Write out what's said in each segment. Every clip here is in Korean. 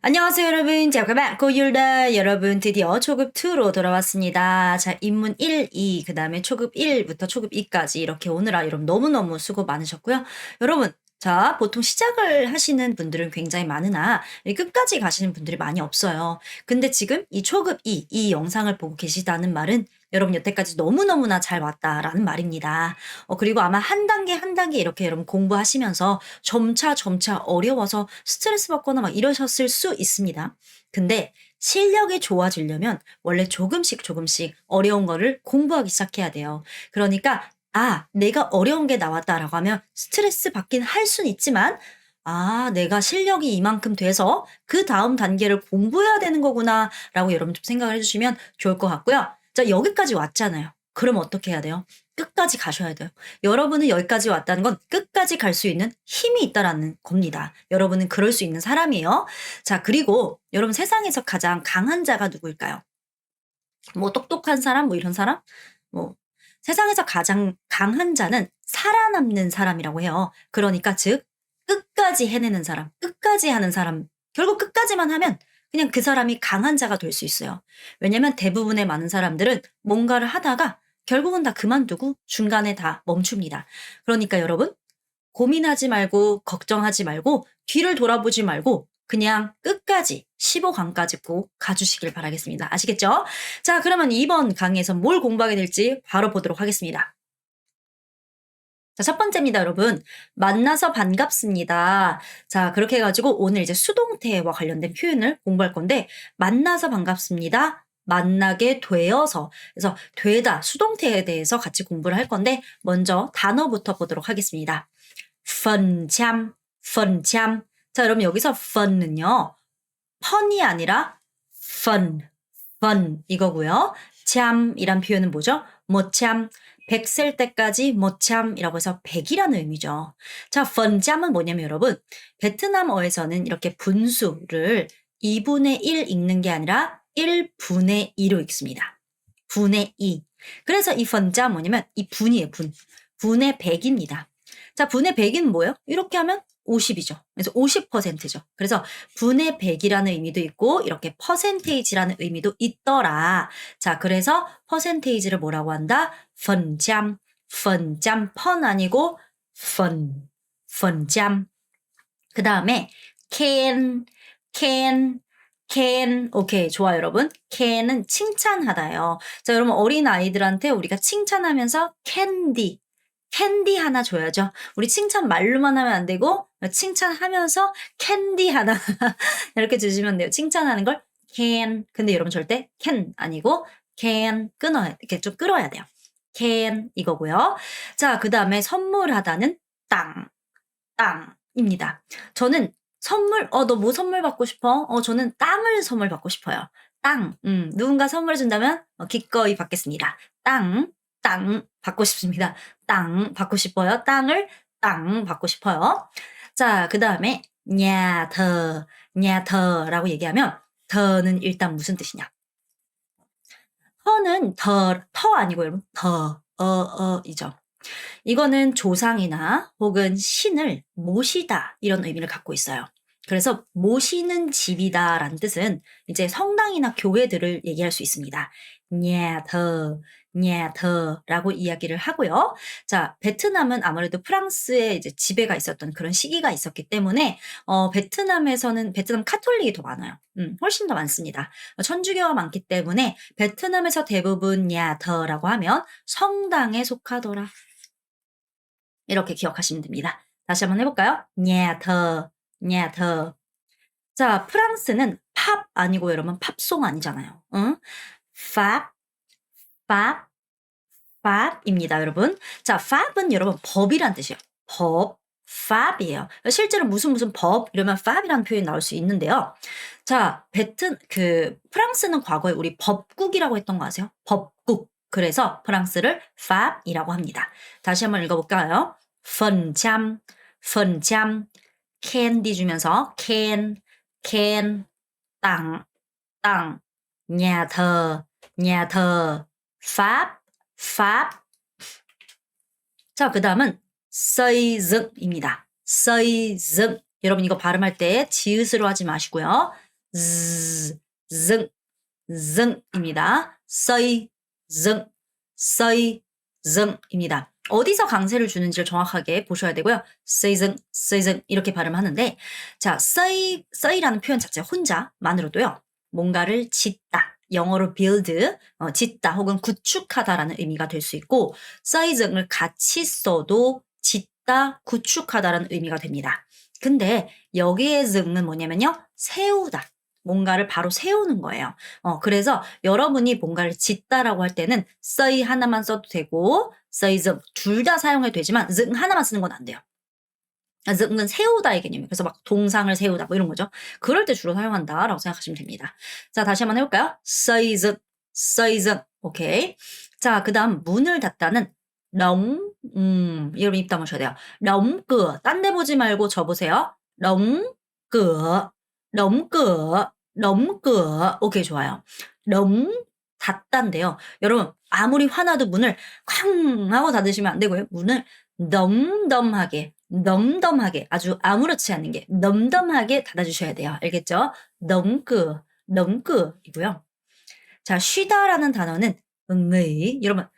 안녕하세요 여러분. 자, 그만 고율다 여러분 드디어 초급 2로 돌아왔습니다. 자, 입문 1, 2, 그 다음에 초급 1부터 초급 2까지 이렇게 오느라 여러분 너무너무 수고 많으셨고요. 여러분, 자, 보통 시작을 하시는 분들은 굉장히 많으나 끝까지 가시는 분들이 많이 없어요. 근데 지금 이 초급 2, 이 영상을 보고 계시다는 말은 여러분 여태까지 너무너무나 잘 왔다라는 말입니다. 그리고 아마 한 단계 한 단계 이렇게 여러분 공부하시면서 점차 어려워서 스트레스 받거나 막 이러셨을 수 있습니다. 근데 실력이 좋아지려면 원래 조금씩 어려운 거를 공부하기 시작해야 돼요. 그러니까 내가 어려운 게 나왔다라고 하면 스트레스 받긴 할 수는 있지만 내가 실력이 이만큼 돼서 그다음 단계를 공부해야 되는 거구나라고 여러분 좀 생각을 해 주시면 좋을 것 같고요. 자, 여기까지 왔잖아요. 그럼 어떻게 해야 돼요? 끝까지 가셔야 돼요. 여러분은 여기까지 왔다는 건 끝까지 갈 수 있는 힘이 있다라는 겁니다. 여러분은 그럴 수 있는 사람이에요. 자, 그리고 여러분 세상에서 가장 강한 자가 누구일까요? 뭐 똑똑한 사람, 뭐 이런 사람? 뭐 세상에서 가장 강한 자는 살아남는 사람이라고 해요. 그러니까 즉 끝까지 해내는 사람, 끝까지 하는 사람, 결국 끝까지만 하면 그냥 그 사람이 강한 자가 될 수 있어요. 왜냐면 대부분의 많은 사람들은 뭔가를 하다가 결국은 다 그만두고 중간에 다 멈춥니다. 그러니까 여러분 고민하지 말고 걱정하지 말고 뒤를 돌아보지 말고 그냥 끝까지 15강까지 꼭 가주시길 바라겠습니다. 아시겠죠? 자, 그러면 이번 강의에서 뭘 공부하게 될지 바로 보도록 하겠습니다. 자, 첫 번째입니다, 여러분. 만나서 반갑습니다. 자, 그렇게 해가지고 오늘 이제 수동태와 관련된 표현을 공부할 건데, 만나서 반갑습니다. 만나게 되어서. 그래서 되다, 수동태에 대해서 같이 공부를 할 건데, 먼저 단어부터 보도록 하겠습니다. 펀참, 펀참. 자, 여러분 여기서 펀은요, 펀이 아니라 펀 이거고요. 참이란 표현은 뭐죠? 모참, 100셀 때까지 모참이라고 해서 100이라는 의미죠. 자, 펀참은 뭐냐면 여러분, 베트남어에서는 이렇게 분수를 2분의 1 읽는 게 아니라 1분의 2로 읽습니다. 분의 2. 그래서 이 펀참 뭐냐면 이 분이에요, 분. 분의 100입니다. 자, 분의 100은 뭐예요? 이렇게 하면 50이죠. 그래서 50%죠. 그래서 분의 100이라는 의미도 있고 이렇게 퍼센테이지라는 의미도 있더라. 자, 그래서 퍼센테이지를 뭐라고 한다? 펀짬, 펀짬, 펀 아니고 펀짬. 그 다음에 can. 오케이, 좋아요, 여러분. can은 칭찬하다요. 자, 여러분 어린 아이들한테 우리가 칭찬하면서 캔디 하나 줘야죠. 우리 칭찬 말로만 하면 안 되고 칭찬하면서 캔디 하나 이렇게 주시면 돼요. 칭찬하는 걸 can. 근데 여러분 절대 can 아니고 can 끊어야 이렇게 좀 끌어야 돼요. can 이거고요. 자, 그다음에 선물하다는 땅입니다. 저는 선물 너 뭐 선물 받고 싶어? 저는 땅을 선물 받고 싶어요. 땅. 누군가 선물 준다면 기꺼이 받겠습니다. 땅 받고 싶습니다. 땅 받고 싶어요. 땅 받고 싶어요. 자, 그다음에 냐더라고 얘기하면 더는 일단 무슨 뜻이냐? 터는 터 아니고 여러분 이죠. 이거는 조상이나 혹은 신을 모시다 이런 의미를 갖고 있어요. 그래서 모시는 집이다라는 뜻은 이제 성당이나 교회들을 얘기할 수 있습니다. 냐더라고 이야기를 하고요. 자, 베트남은 아무래도 프랑스의 이제 지배가 있었던 그런 시기가 있었기 때문에 베트남 카톨릭이 더 많아요. 훨씬 더 많습니다. 천주교가 많기 때문에 베트남에서 대부분 냐더라고 하면 성당에 속하더라. 이렇게 기억하시면 됩니다. 다시 한번 해볼까요? 냐더. 자, 프랑스는 팝 아니고 여러분 팝송 아니잖아요. 응? 팝입니다, 여러분. 자, 팝은 여러분 법이란 뜻이에요. 팝이에요. 실제로 무슨 법 이러면 팝이라는 표현이 나올 수 있는데요. 자, 프랑스는 과거에 우리 법국이라고 했던 거 아세요? 법국. 그래서 프랑스를 팝이라고 합니다. 다시 한번 읽어볼까요? 펀참, 캔디 주면서 can, 땅, 냐더, 팝. 자, 그 다음은 xây dựng 입니다. 여러분 이거 발음할 때 지읒으로 하지 마시고요. z, 증, 증입니다. 써이, 증, 써이, 증입니다. 어디서 강세를 주는지를 정확하게 보셔야 되고요. 써이증, 써이증 이렇게 발음하는데 자, 써이라는 표현 자체 혼자만으로도요. 뭔가를 짓다, 영어로 build, 짓다 혹은 구축하다라는 의미가 될 수 있고 써이증을 같이 써도 짓다, 구축하다라는 의미가 됩니다. 근데 여기의 증은 뭐냐면요. 세우다. 뭔가를 바로 세우는 거예요. 그래서 여러분이 뭔가를 짓다라고 할 때는 써이 하나만 써도 되고 써이즘 둘 다 사용해도 되지만 증 하나만 쓰는 건 안 돼요. 증은 세우다의 개념이에요. 그래서 막 동상을 세우다 뭐 이런 거죠. 그럴 때 주로 사용한다라고 생각하시면 됩니다. 자, 다시 한번 해볼까요? 써이즘, 써이즘. 오케이. 자, 그 다음 문을 닫다는 렁, 여러분 입 다무셔야 돼요. 렁끄. 딴 데 보지 말고 저 보세요. 렁끄, 렁끄, 렁끄. 오케이, 좋아요. 렁, 닫다인데요. 여러분, 아무리 화나도 문을 쾅 하고 닫으시면 안 되고요. 문을 덤덤하게, 덤덤하게, 아주 아무렇지 않은 게 덤덤하게 닫아주셔야 돼요. 알겠죠? 덩크, 덩크이고요. 자, 쉬다라는 단어는 응의. 여러분,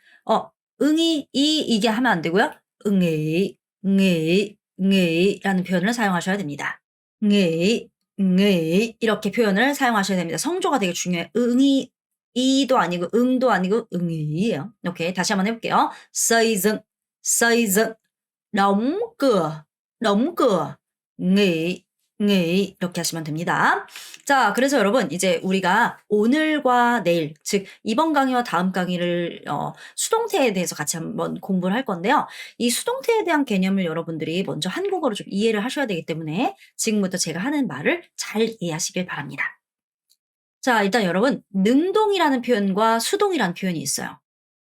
응이, 이게 하면 안 되고요. 응의, 응의, 응의라는 표현을 사용하셔야 됩니다. 응의, 응의 이렇게 표현을 사용하셔야 됩니다. 성조가 되게 중요해요. 응이, 이도 아니고 응도 아니고 응의예요. 오케이, 다시 한번 해볼게요. 서이즌, 서이즌, 너무 cửa, 너무 cửa, nghỉ, nghỉ 이렇게 하시면 됩니다. 자, 그래서 여러분 이제 우리가 오늘과 내일, 즉 이번 강의와 다음 강의를 수동태에 대해서 같이 한번 공부를 할 건데요. 이 수동태에 대한 개념을 여러분들이 먼저 한국어로 좀 이해를 하셔야 되기 때문에 지금부터 제가 하는 말을 잘 이해하시길 바랍니다. 자, 일단 여러분 능동이라는 표현과 수동이라는 표현이 있어요.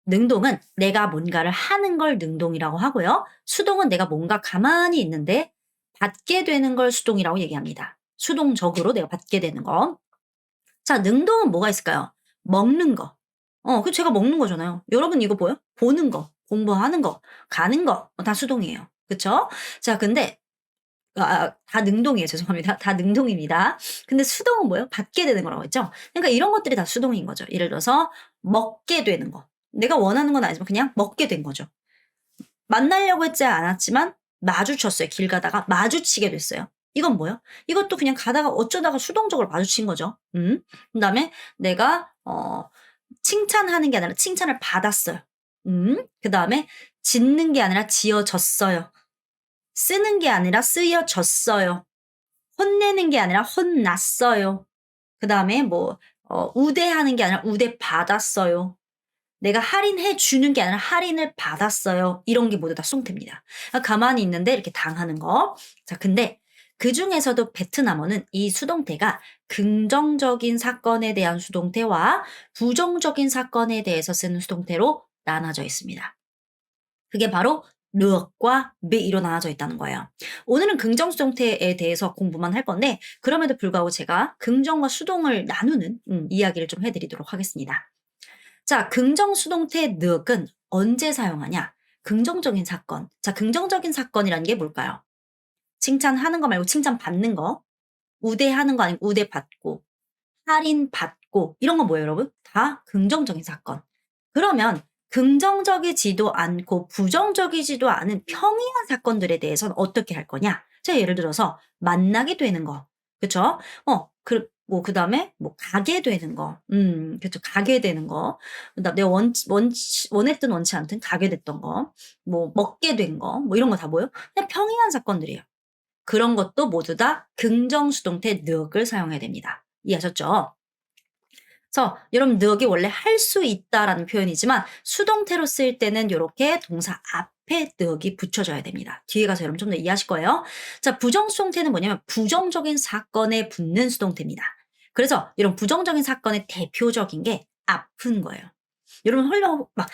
능동은 내가 뭔가를 하는 걸 능동이라고 하고요. 수동은 내가 뭔가 가만히 있는데 받게 되는 걸 수동이라고 얘기합니다. 수동적으로 내가 받게 되는 거. 자, 능동은 뭐가 있을까요? 먹는 거. 그 제가 먹는 거잖아요. 여러분 이거 보여? 보는 거, 공부하는 거, 가는 거, 다 수동이에요. 그쵸? 자, 근데 다 능동이에요. 죄송합니다. 다 능동입니다. 근데 수동은 뭐예요? 받게 되는 거라고 했죠? 그러니까 이런 것들이 다 수동인 거죠. 예를 들어서 먹게 되는 거. 내가 원하는 건 아니지만 그냥 먹게 된 거죠. 만나려고 했지 않았지만 마주쳤어요. 길 가다가 마주치게 됐어요. 이건 뭐예요? 이것도 그냥 가다가 어쩌다가 수동적으로 마주친 거죠. 그다음에 내가 칭찬하는 게 아니라 칭찬을 받았어요. 그다음에 짓는 게 아니라 지어졌어요. 쓰는 게 아니라 쓰여졌어요. 혼내는 게 아니라 혼났어요. 그다음에 뭐 우대하는 게 아니라 우대받았어요. 내가 할인해 주는 게 아니라 할인을 받았어요. 이런 게 모두 다 수동태입니다. 가만히 있는데 이렇게 당하는 거. 자, 근데 그중에서도 베트남어는 이 수동태가 긍정적인 사건에 대한 수동태와 부정적인 사건에 대해서 쓰는 수동태로 나눠져 있습니다. 그게 바로 르과 비로 나눠져 있다는 거예요. 오늘은 긍정 수동태에 대해서 공부만 할 건데 그럼에도 불구하고 제가 긍정과 수동을 나누는 이야기를 좀 해드리도록 하겠습니다. 자, 긍정 수동태 늑은 언제 사용하냐? 긍정적인 사건. 자, 긍정적인 사건이라는 게 뭘까요? 칭찬하는 거 말고 칭찬받는 거. 우대하는 거 아니고 우대받고. 할인받고. 이런 거 뭐예요, 여러분? 다 긍정적인 사건. 그러면 긍정적이지도 않고 부정적이지도 않은 평이한 사건들에 대해서는 어떻게 할 거냐? 자, 예를 들어서 만나게 되는 거. 그쵸? 그다음에 가게 되는 거. 그쵸. 가게 되는 거. 그다음 내가 원했든 원치 않든 가게 됐던 거. 먹게 된 거. 이런 거 다 뭐예요? 그냥 평이한 사건들이에요. 그런 것도 모두 다 긍정수동태 늑을 사용해야 됩니다. 이해하셨죠? 그래서 여러분 늑이 원래 할 수 있다라는 표현이지만 수동태로 쓰일 때는 이렇게 동사 앞에 늑이 붙여져야 됩니다. 뒤에 가서 여러분 좀 더 이해하실 거예요. 자, 부정수동태는 뭐냐면 부정적인 사건에 붙는 수동태입니다. 그래서 이런 부정적인 사건의 대표적인 게 아픈 거예요. 여러분 헐렁 막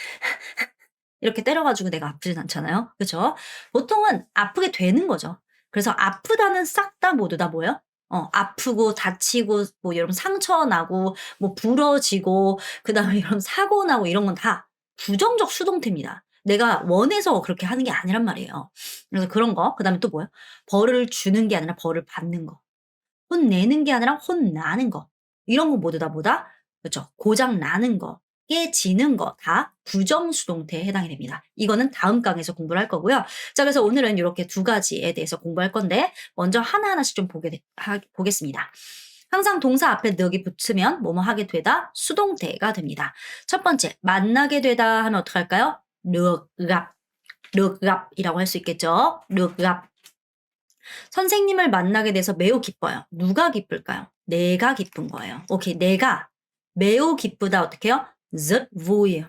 이렇게 때려가지고 내가 아프진 않잖아요. 그렇죠? 보통은 아프게 되는 거죠. 그래서 아프다는 싹 다 모두 다 뭐예요? 아프고 다치고 여러분 상처 나고 부러지고 그다음에 이런 사고 나고 이런 건 다 부정적 수동태입니다. 내가 원해서 그렇게 하는 게 아니란 말이에요. 그래서 그런 거. 그다음에 또 뭐예요? 벌을 주는 게 아니라 벌을 받는 거. 혼내는 게 아니라 혼나는 거. 이런 거 모두 다 뭐다? 그렇죠. 고장 나는 거, 깨지는 거 다 부정수동태에 해당이 됩니다. 이거는 다음 강에서 공부를 할 거고요. 자, 그래서 오늘은 이렇게 두 가지에 대해서 공부할 건데 먼저 하나하나씩 좀 보겠습니다. 항상 동사 앞에 늑이 붙으면 뭐뭐 하게 되다 수동태가 됩니다. 첫 번째, 만나게 되다 하면 어떡할까요? 르갑, 르갑이라고 할 수 있겠죠. 르갑. 선생님을 만나게 돼서 매우 기뻐요. 누가 기쁠까요? 내가 기쁜 거예요. 오케이, 내가 매우 기쁘다 어떻게 해요? rất vui.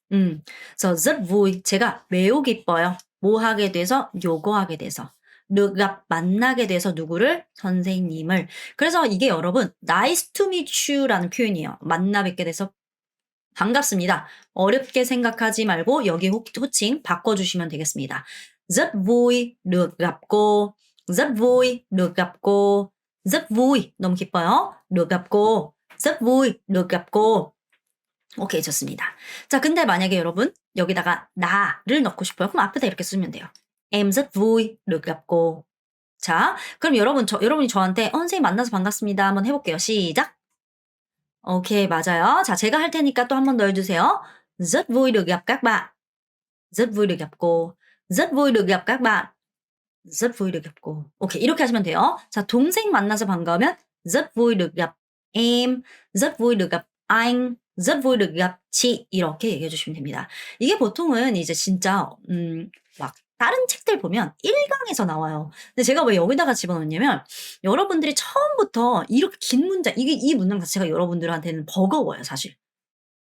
그래서 rất vui. 제가 매우 기뻐요. 뭐 하게 돼서? 요거 하게 돼서. được gặp 만나게 돼서 누구를? 선생님을. 그래서 이게 여러분 nice to meet you라는 표현이에요. 만나 뵙게 돼서 반갑습니다. 어렵게 생각하지 말고 여기 호칭 바꿔주시면 되겠습니다. rất vui được gặp cô. rất vui được gặp cô. rất vui 너무 기뻐요. được gặp cô. rất vui được gặp cô. 오케이, 좋습니다. 자, 근데 만약에 여러분 여기다가 나를 넣고 싶어요. 그럼 앞에다 이렇게 쓰면 돼요. Em rất vui được gặp cô. 자, 그럼 여러분이 저한테 선생님 만나서 반갑습니다. 한번 해볼게요. 시작. 오케이, 맞아요. 자, 제가 할 테니까 또 한 번 더 해주세요. rất vui được gặp các bạn. rất vui được gặp cô. rất vui được gặp các bạn. rất vui được gặp cô. 오케이, 이렇게 하시면 돼요. 자, 동생 만나서 반가우면 rất vui được gặp em. rất vui được gặp anh. rất vui được gặp chị. 이렇게 얘기해 주시면 됩니다. 이게 보통은 이제 진짜 막 다른 책들 보면 1강에서 나와요. 근데 제가 왜 여기다가 집어넣냐면 여러분들이 처음부터 이렇게 긴 문장 이 문장 자체가 여러분들한테는 버거워요, 사실.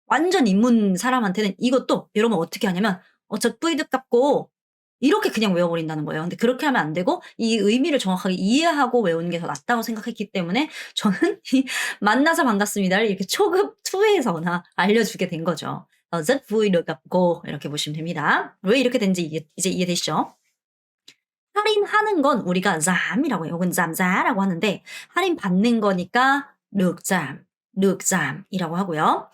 완전 입문 사람한테는 이것도 여러분 어떻게 하냐면 저 뿌이득 값고 이렇게 그냥 외워버린다는 거예요. 근데 그렇게 하면 안 되고 이 의미를 정확하게 이해하고 외우는 게 더 낫다고 생각했기 때문에 저는 이 만나서 반갑습니다를 이렇게 초급 2에서나 알려주게 된 거죠. rất vui được gặp cô 이렇게 보시면 됩니다. 왜 이렇게 된지 이제 이해되시죠? 할인하는 건 우리가 giảm 이라고 해요. 혹은 giảm giá 라고 하는데 할인 받는 거니까 được giảm, được giảm 이라고 하고요.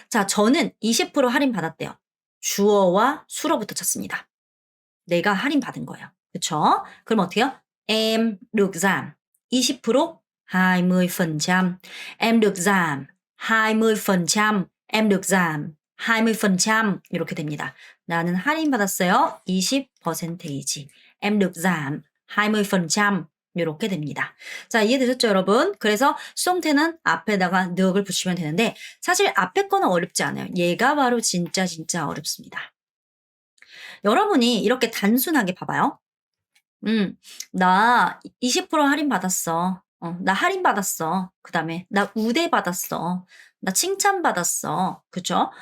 자, 저는 20% 할인 받았대요. 주어와 수로부터 찾습니다. 내가 할인 받은 거예요. 그쵸? 그럼 어떻게 해요? Em được giảm 20% 20%. Em được giảm 20%. Em được giảm 20% 이렇게 됩니다. 나는 할인 받았어요. 20%이지. Em được giảm 20% 이렇게 됩니다. 자, 이해되셨죠, 여러분? 그래서 수동태는 앞에다가 늑을 붙이면 되는데 사실 앞에 거는 어렵지 않아요. 얘가 바로 진짜 어렵습니다. 여러분이 이렇게 단순하게 봐봐요. 나 20% 할인 받았어. 나 할인 받았어. 그 다음에 나 우대 받았어. 나 칭찬 받았어. 그쵸?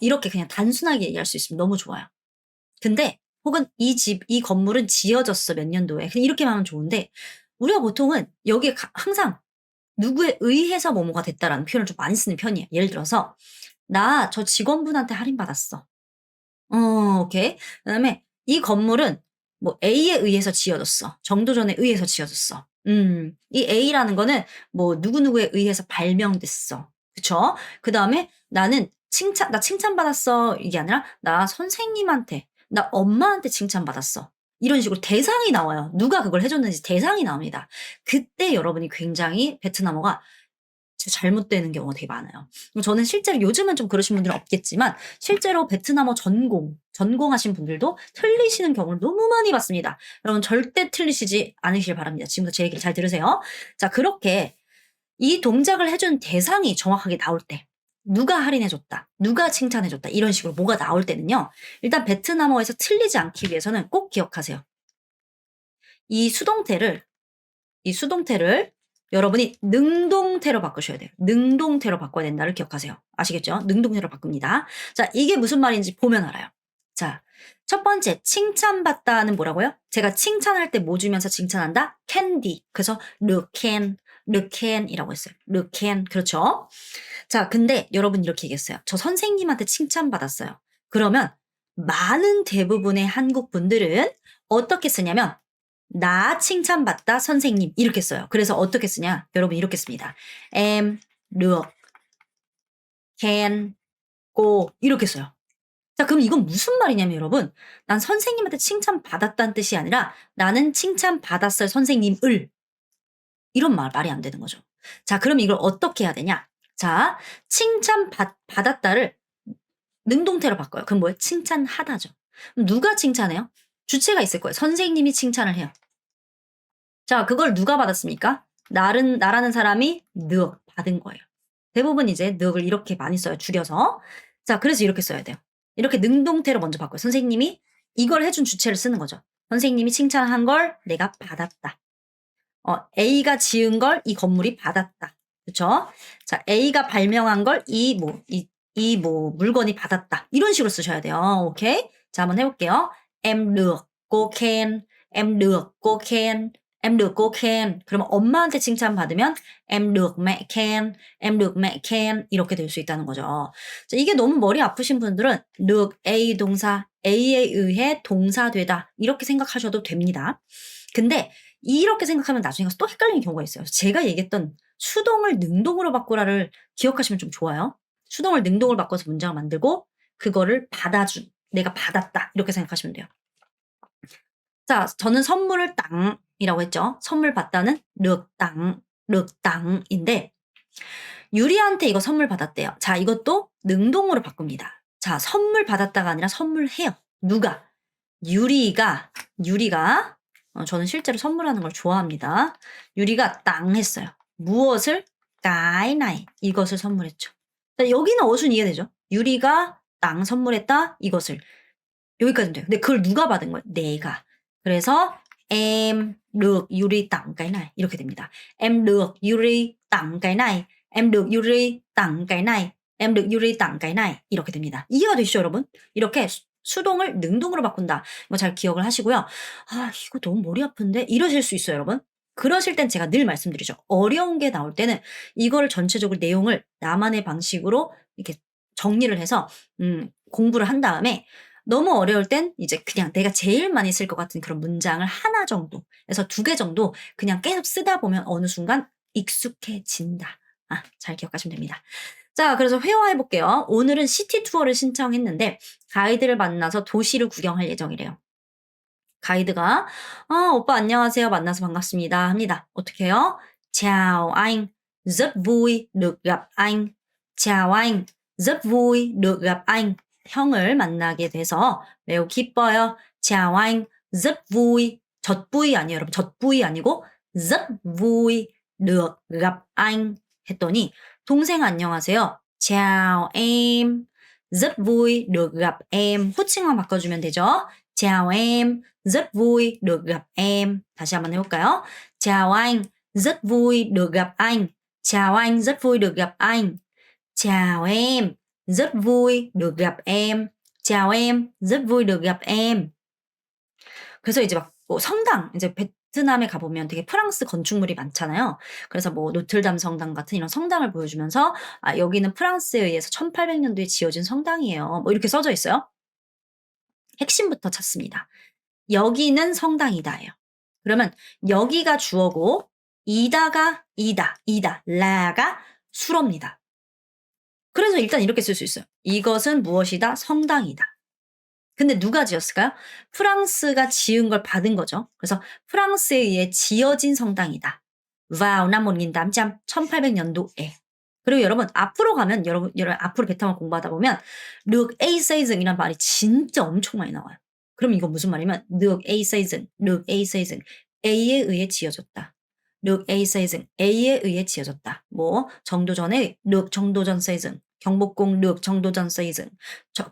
이렇게 그냥 단순하게 얘기할 수 있으면 너무 좋아요. 근데 혹은 이 건물은 지어졌어. 몇 년도에. 그냥 이렇게만 하면 좋은데 우리가 보통은 여기에 항상 누구에 의해서 뭐뭐가 됐다라는 표현을 좀 많이 쓰는 편이에요. 예를 들어서 나 저 직원분한테 할인 받았어. 오케이. 그다음에 이 건물은 뭐 A에 의해서 지어졌어. 정도전에 의해서 지어졌어. 이 A라는 거는 뭐 누구누구에 의해서 발명됐어. 그쵸? 그다음에 나는 나 칭찬받았어. 이게 아니라 나 선생님한테, 나 엄마한테 칭찬받았어. 이런 식으로 대상이 나와요. 누가 그걸 해줬는지 대상이 나옵니다. 그때 여러분이 굉장히 베트남어가 잘못되는 경우가 되게 많아요. 저는 실제로 요즘은 좀 그러신 분들은 없겠지만 실제로 베트남어 전공하신 분들도 틀리시는 경우를 너무 많이 봤습니다. 여러분 절대 틀리시지 않으시길 바랍니다. 지금부터 제 얘기를 잘 들으세요. 자, 그렇게 이 동작을 해준 대상이 정확하게 나올 때 누가 할인해줬다, 누가 칭찬해줬다 이런 식으로 뭐가 나올 때는요. 일단 베트남어에서 틀리지 않기 위해서는 꼭 기억하세요. 이 수동태를 여러분이 능동태로 바꾸셔야 돼요. 능동태로 바꿔야 된다를 기억하세요. 아시겠죠? 능동태로 바꿉니다. 자, 이게 무슨 말인지 보면 알아요. 자, 첫 번째 칭찬받다는 뭐라고요? 제가 칭찬할 때 뭐 주면서 칭찬한다? 캔디. 그래서 르캔이라고 했어요. 르캔. 그렇죠? 자, 근데 여러분 이렇게 얘기했어요. 저 선생님한테 칭찬받았어요. 그러면 많은 대부분의 한국 분들은 어떻게 쓰냐면 나 칭찬받다 선생님 이렇게 써요. 그래서 어떻게 쓰냐? 여러분 이렇게 씁니다. Em được khen cô 이렇게 써요. 자, 그럼 이건 무슨 말이냐면 여러분 난 선생님한테 칭찬받았다는 뜻이 아니라 나는 칭찬받았어요 선생님을 이런 말이 안 되는 거죠. 자, 그럼 이걸 어떻게 해야 되냐? 자, 받았다를 능동태로 바꿔요. 그럼 뭐예요? 칭찬하다죠. 그럼 누가 칭찬해요? 주체가 있을 거예요. 선생님이 칭찬을 해요. 자, 그걸 누가 받았습니까? 나라는 사람이 늑 받은 거예요. 대부분 이제 늑을 이렇게 많이 써요. 줄여서. 자, 그래서 이렇게 써야 돼요. 이렇게 능동태로 먼저 바꿔요. 선생님이 이걸 해준 주체를 쓰는 거죠. 선생님이 칭찬한 걸 내가 받았다. A가 지은 걸 이 건물이 받았다. 그쵸? 자, A가 발명한 걸 이 물건이 받았다. 이런 식으로 쓰셔야 돼요. 오케이? 자, 한번 해볼게요. Em được cô khen. Em được cô khen. Em được cô khen. 그러면 엄마한테 칭찬받으면 Em được mẹ khen. Em được mẹ khen. 이렇게 될 수 있다는 거죠. 자, 이게 너무 머리 아프신 분들은 được A 동사, A에 의해 동사되다. 이렇게 생각하셔도 됩니다. 근데 이렇게 생각하면 나중에 가서 또 헷갈리는 경우가 있어요. 제가 얘기했던 수동을 능동으로 바꾸라를 기억하시면 좀 좋아요. 수동을 능동으로 바꿔서 문장을 만들고 그거를 내가 받았다. 이렇게 생각하시면 돼요. 자, 저는 선물을 땅이라고 했죠. 선물 받다는 륵땅인데 유리한테 이거 선물 받았대요. 자, 이것도 능동으로 바꿉니다. 자, 선물 받았다가 아니라 선물해요. 누가? 유리가 저는 실제로 선물하는 걸 좋아합니다. 유리가 땅 했어요. 무엇을? 까이나이 이것을 선물했죠. 자, 여기는 어순 이해되죠? 유리가 땅 선물했다 이것을. 여기까지는 돼요. 근데 그걸 누가 받은 거예요? 내가. 그래서 em được Yuri tặng cái này 이렇게 됩니다. Em được Yuri tặng cái này. Em được Yuri tặng cái này. Em được Yuri tặng cái này 이렇게 됩니다. 이해가 되시죠, 여러분? 이렇게 수동을 능동으로 바꾼다. 이거 잘 기억을 하시고요. 아, 이거 너무 머리 아픈데? 이러실 수 있어요, 여러분. 그러실 땐 제가 늘 말씀드리죠. 어려운 게 나올 때는 이거를 전체적으로 내용을 나만의 방식으로 이렇게 정리를 해서 공부를 한 다음에 너무 어려울 땐 이제 그냥 내가 제일 많이 쓸 것 같은 그런 문장을 하나 정도에서 2개 정도 그냥 계속 쓰다 보면 어느 순간 익숙해진다. 아, 잘 기억하시면 됩니다. 자, 그래서 회화해 볼게요. 오늘은 시티 투어를 신청했는데 가이드를 만나서 도시를 구경할 예정이래요. 가이드가 오빠 안녕하세요. 만나서 반갑습니다. 합니다. 어떻게 해요? Chào anh. Rất vui được gặp anh. Chào anh. Rất vui được gặp anh. 형을 만나게 돼서 매우 기뻐요. Chào anh. Rất vui. 젖부이 아니에요, 여러분. 젖부이 아니고 rất vui được gặp anh 했더니 동생 안녕하세요. Chào em. Rất vui được gặp em. 호칭만 바꿔주면 되죠. Chào em. Rất vui được gặp em. 다시 한번 해볼까요? Chào anh. Rất vui được gặp anh. Chào anh. Rất vui được gặp anh. Chào em. Rất vui được gặp em. Chào em. Rất vui được gặp em. 그래서 이제 막 성당, 이제 베트남에 가보면 되게 프랑스 건축물이 많잖아요. 그래서 뭐 노틀담 성당 같은 이런 성당을 보여주면서 여기는 프랑스에 의해서 1800년도에 지어진 성당이에요. 뭐 이렇게 써져 있어요. 핵심부터 찾습니다. 여기는 성당이다예요. 그러면 여기가 주어고 이다가 이다, 라가 수로입니다. 그래서 일단 이렇게 쓸 수 있어요. 이것은 무엇이다? 성당이다. 근데 누가 지었을까요? 프랑스가 지은 걸 받은 거죠. 그래서 프랑스에 의해 지어진 성당이다. vào năm 1800, 1800년도에. 그리고 여러분 앞으로 가면 여러분 앞으로 베트남을 공부하다 보면 được A xây dựng 이란 말이 진짜 엄청 많이 나와요. 그럼 이건 무슨 말이면 được A xây dựng, được A xây dựng, A에 의해 지어졌다. được A xây dựng, A에 의해 지어졌다. 뭐 정도전에 được 정도전 xây dựng, 경복궁 được 정도전 xây dựng,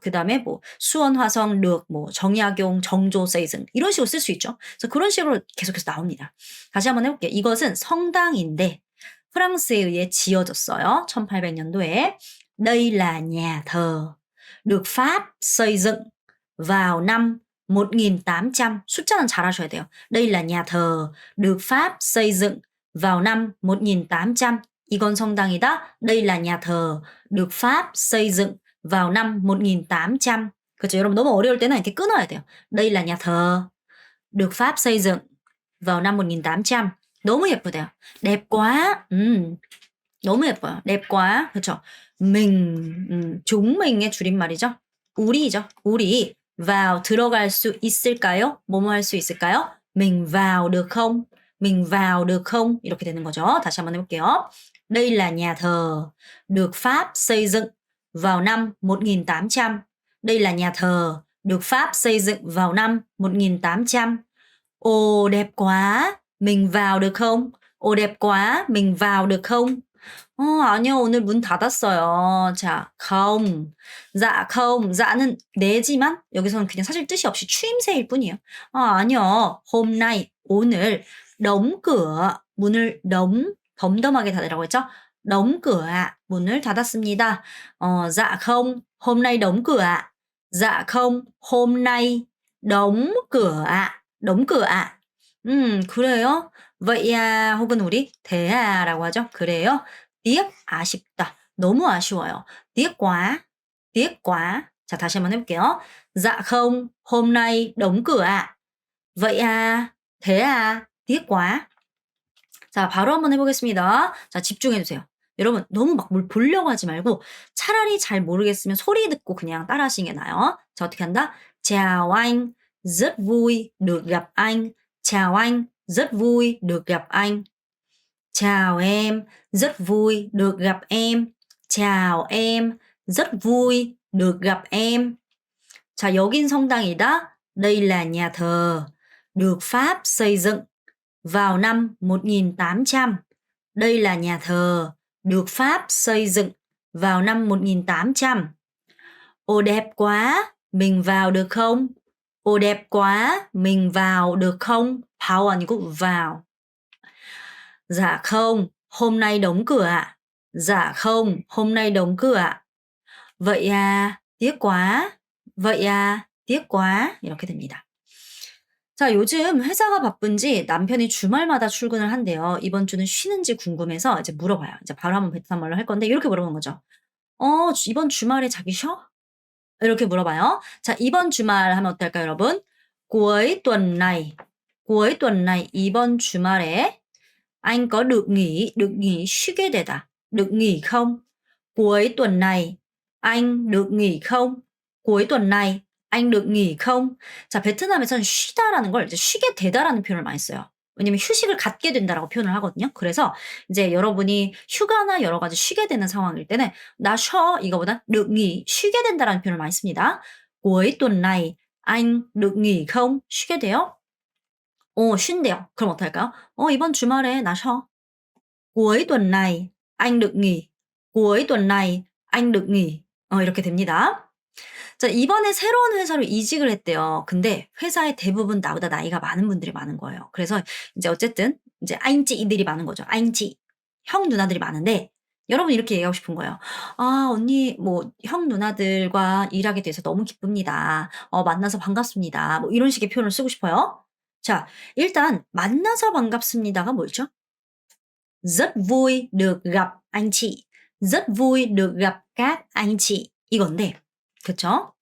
그 다음에 뭐 수원화성 được 뭐 정약용 정조 xây dựng 이런 식으로 쓸 수 있죠. 그래서 그런 식으로 계속해서 나옵니다. 다시 한번 해볼게요. 이것은 성당인데 프랑스에 의해 지어졌어요. 1800년도에. Đây là nhà thờ. Được Pháp xây dựng vào năm 1800. 숫자는 잘 하셔야 돼요. Đây là nhà thờ. Được Pháp xây dựng vào năm 1800. 이건 성당이다. Đây là nhà thờ. Được Pháp xây dựng vào năm 1800. 그렇죠. 여러분 너무 어려울 때는 이렇게 끊어야 돼요. Đây là nhà thờ. Được Pháp xây dựng vào năm 1800. 너무 예쁘대요. đẹp quá. 너무 예뻐요. đẹp quá. 그렇죠. mình, chúng mình 의 줄임말이죠. 우리죠. 우리 vào 들어갈 수 있을까요? 뭐뭐 할 수 있을까요? mình vào được không? mình vào được không? 이렇게 되는 거죠. 다시 한번 해볼게요. Đây là nhà thờ được Pháp xây dựng vào năm 1800. Đây là nhà thờ được Pháp xây dựng vào năm 1800. Ồ đẹp quá, mình vào được không? 오 đẹp quá, mình vào được không? 아니요, 오늘 문 닫았어요. 자, không. dạ không. 자는 네지만 여기서는 그냥 사실 뜻이 없이 추임새일 뿐이에요. 아니요. hôm nay, 오늘 đóng cửa, 문을 덤덤하게 닫으라고 했죠? đóng cửa ạ, 문을 닫았습니다. dạ không, hôm nay đóng cửa ạ. dạ không, hôm nay đóng cửa ạ. đóng cửa ạ. 그래요? vậy à, 혹은 우리 대아라고 하죠. 그래요? tiếc, 아쉽다. 너무 아쉬워요. tiếc quá, tiếc quá. 자, 다시 한번 해볼게요. dạ không, hôm nay đóng cửa ạ. vậy à, thế à, tiếc quá. 자, 바로 한번 해보겠습니다. 자, 집중해주세요. 여러분, 너무 막 뭘 보려고 하지 말고 차라리 잘 모르겠으면 소리 듣고 그냥 따라 하시는 게 나아요. 자, 어떻게 한다? Chào anh, rất vui được gặp anh. Chào anh, rất vui được gặp anh. Chào em, rất vui được gặp em. Chào em, rất vui được gặp em. 자, 여긴 성당이다. Đây là nhà thờ. Được Pháp xây dựng vào năm 1800. Đây là nhà thờ. Được Pháp xây dựng vào năm 1800. Ồ đẹp quá, mình vào được không? ồ đẹp quá, mình vào được không? vào 아니고 vào. Dạ không, hôm nay đóng cửa ạ. dạ không, hôm nay đóng cửa ạ. vậy à, tiếc quá. vậy à, tiếc quá. 이렇게 됩니다. 자, 요즘 회사가 바쁜지 남편이 주말마다 출근을 한대요. 이번 주는 쉬는지 궁금해서 이제 물어봐요. 이제 바로 한번 베트남말로 할 건데 이렇게 물어보는 거죠. 이번 주말에 자기 쉬어? 이렇게 물어봐요. 자, 이번 주말 하면 어떨까요, 여러분? cuối tuần này, cuối tuần này, 이번 주말에 anh có được nghỉ 쉬게 되다. được nghỉ không? cuối tuần này, anh được nghỉ không? cuối tuần này, anh được nghỉ không? 자, 베트남에서는 쉬다라는 걸 이제 쉬게 되다라는 표현을 많이 써요. 왜냐면 휴식을 갖게 된다라고 표현을 하거든요. 그래서 이제 여러분이 휴가나 여러 가지 쉬게 되는 상황일 때는 나 쉬어 이거보다 được nghỉ 쉬게 된다라는 표현을 많이 씁니다. cuối tuần này anh được nghỉ không? 쉬게 돼요? 쉰대요. 그럼 어떡할까요? 이번 주말에 나 쉬어. cuối tuần này anh được nghỉ. cuối tuần này anh được nghỉ. 이렇게 됩니다. 자, 이번에 새로운 회사로 이직을 했대요. 근데 회사에 대부분 나보다 나이가 많은 분들이 많은 거예요. 그래서 이제 어쨌든 이제 아인찌이들이 많은 거죠. 아인찌. 형 누나들이 많은데 여러분 이렇게 얘기하고 싶은 거예요. 아, 언니 뭐 형 누나들과 일하게 돼서 너무 기쁩니다. 만나서 반갑습니다. 뭐 이런 식의 표현을 쓰고 싶어요. 자, 일단 만나서 반갑습니다가 뭐였죠? rất vui được gặp anh chị. rất vui được gặp các anh chị. 이건데 그쵸?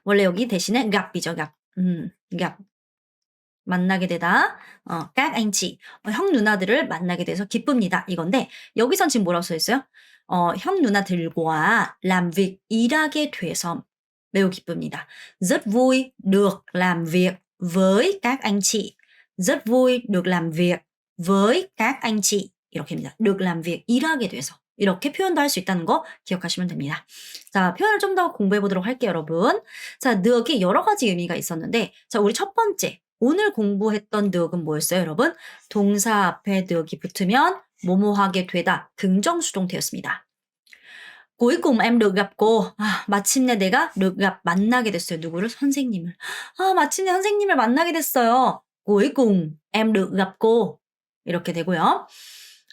원래 여기 대신에 gặp 이죠, gặp. gặp. 만나게 되다. các anh chị. 형 누나들을 만나게 돼서 기쁩니다. 이건데 여기선 지금 뭐라고 써 있어요? 형 누나들과 làm việc, 일하게 돼서 매우 기쁩니다. rất vui được làm việc với các anh chị. rất vui được làm việc với các anh chị. 이렇게입니다. được làm việc, 일하게 돼서. 이렇게 표현도 할 수 있다는 거 기억하시면 됩니다. 자, 표현을 좀 더 공부해 보도록 할게요, 여러분. 자, 늑이 여러 가지 의미가 있었는데, 자, 우리 첫 번째, 오늘 공부했던 늑은 뭐였어요, 여러분? 동사 앞에 늑이 붙으면 뭐뭐하게 되다, 긍정수동태였습니다. cuối cùng em được gặp cô. 마침내 내가 được gặp, 만나게 됐어요. 누구를? 선생님을. 마침내 선생님을 만나게 됐어요. cuối cùng em được gặp cô. 이렇게 되고요.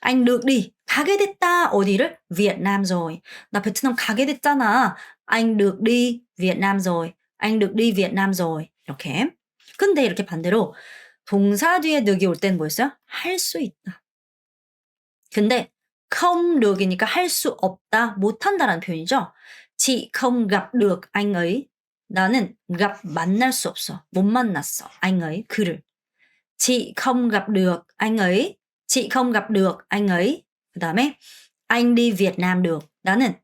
anh được đi, 가게 됐다. 어디를? Vietnam rồi. 나 베트남 가게 됐잖아. anh được đi Vietnam rồi. anh được đi Vietnam rồi. 이렇게. 근데 이렇게 반대로 동사 뒤에 늑이 올 때는 뭐였어요? 할 수 있다. 근데 không được 이니까 할 수 없다, 못한다라는 표현이죠. chị không gặp được anh ấy. 나는 gặp 만날 수 없어. 못 만났어. anh ấy, 그를. chị không gặp được anh ấy. chị không gặp được anh ấy. 그 다음에 anh đi Việt Nam được. 나는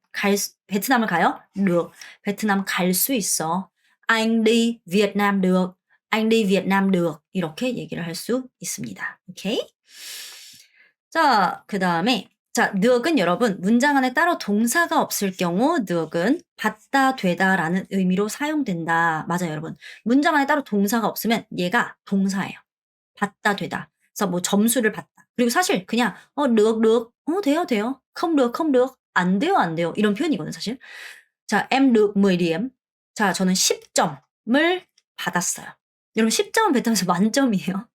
베트남을 가요? được. 베트남 갈 수 있어. anh đi Việt Nam được. Anh đi Việt Nam được. 이렇게 얘기를 할 수 있습니다. 오케이? 자, 그다음에 자, được 은 여러분 문장 안에 따로 동사가 없을 경우 được 은 받다 되다라는 의미로 사용된다. 맞아요, 여러분. 문장 안에 따로 동사가 없으면 얘가 동사예요. 받다 되다. 그래서 뭐 점수를 받다. 그리고 사실 그냥 được được. 돼요 돼요. không được không được. 안 돼요 안 돼요. 이런 표현이거든요, 사실. 자, em được 10 điểm. 자, 저는 10점을 받았어요. 여러분 10점은 베트남에서 만점이에요.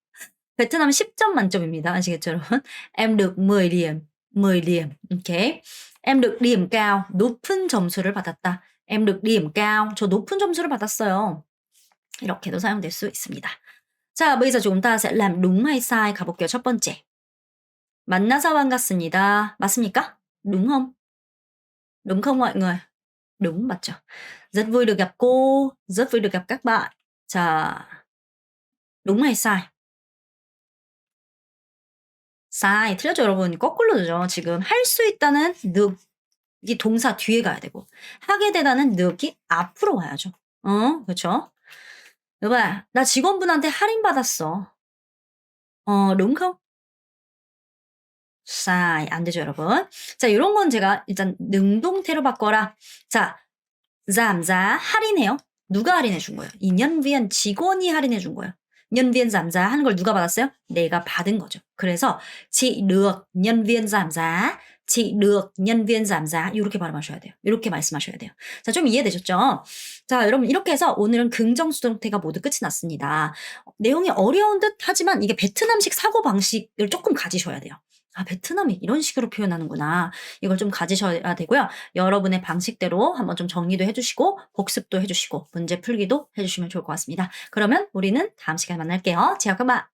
베트남 10점 만점입니다. 아시겠죠, 여러분? Em được 10 điểm. 10 điểm. 오케이. Em được điểm cao. 높은 점수를 받았다. Em được điểm cao. 저 높은 점수를 받았어요. 이렇게도 사용될 수 있습니다. 자, bây giờ chúng ta sẽ làm đúng hay sai 가볼게요. 첫 번째. 만나서 반갑습니다. 맞습니까? đúng không? đúng không mọi người? đúng, 맞죠? Rất vui được gặp cô. Rất vui được gặp các bạn. 자, đúng hay sai? sai. 틀렸죠, 여러분. 거꾸로죠. 지금 할 수 있다는 늑, 이 동사 뒤에 가야 되고, 하게 되다는 늑이 앞으로 와야죠. 그쵸? 여봐, 나 직원분한테 할인받았어. đúng không? sai. 안 되죠, 여러분. 자, 요런 건 제가 일단 능동태로 바꿔라. 자, giảm giá 할인해요. 누가 할인해 준 거예요? 이 nhân viên 직원이 할인해 준 거예요. nhân viên giảm giá 하는 걸 누가 받았어요? 내가 받은 거죠. 그래서 chị được nhân viên giảm giá, chị được nhân viên giảm giá 이렇게 발음하셔야 돼요. 이렇게 말씀하셔야 돼요. 자, 좀 이해되셨죠? 자, 여러분 이렇게 해서 오늘은 긍정수동태가 모두 끝이 났습니다. 내용이 어려운 듯 하지만 이게 베트남식 사고방식을 조금 가지셔야 돼요. 아, 베트남이 이런 식으로 표현하는구나. 이걸 좀 가지셔야 되고요. 여러분의 방식대로 한번 좀 정리도 해주시고 복습도 해주시고 문제 풀기도 해주시면 좋을 것 같습니다. 그러면 우리는 다음 시간에 만날게요. 제가 그만.